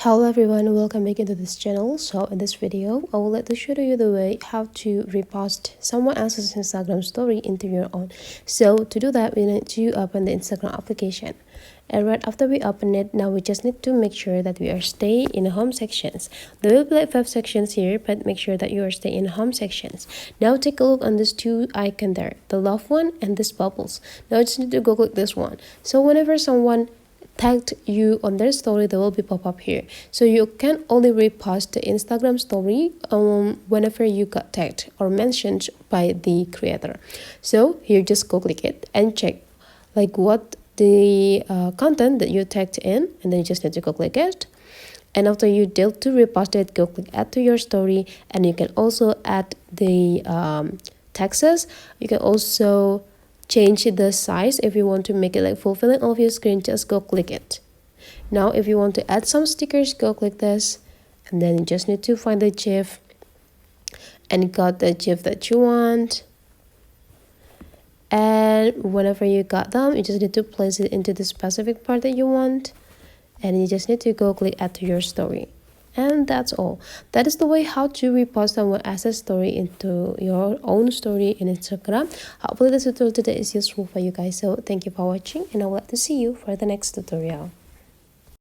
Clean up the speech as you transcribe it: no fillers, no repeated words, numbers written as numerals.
Hello everyone, welcome back into this channel. So in this video I would like to show you the way how to repost someone else's Instagram story into your own. So to do that, we need to open the Instagram application, and right after we open it, now we just need to make sure that we are staying in the home sections. There will be like 5 sections here, but make sure that you are staying in the home sections. Now take a look on this two icon there, the love one and this bubbles. Now you just need to go click this one. So whenever someone tagged you on their story, they will be pop up here. So you can only repost the Instagram story whenever you got tagged or mentioned by the creator. So here, just go click it and check like what the content that you tagged in, and then you just need to go click it. And after you deal to repost it, go click add to your story, and you can also add the texts. You can also change the size if you want to make it like fulfilling all of your screen. Just go click it. Now if you want to add some stickers, go click this, and then you just need to find the gif and got the gif that you want. And whenever you got them, you just need to place it into the specific part that you want, and you just need to go click add to your story. And that's all. That is the way how to repost someone else's story into your own story in Instagram. Hopefully this tutorial today is useful for you guys. So thank you for watching, and I would like to see you for the next tutorial.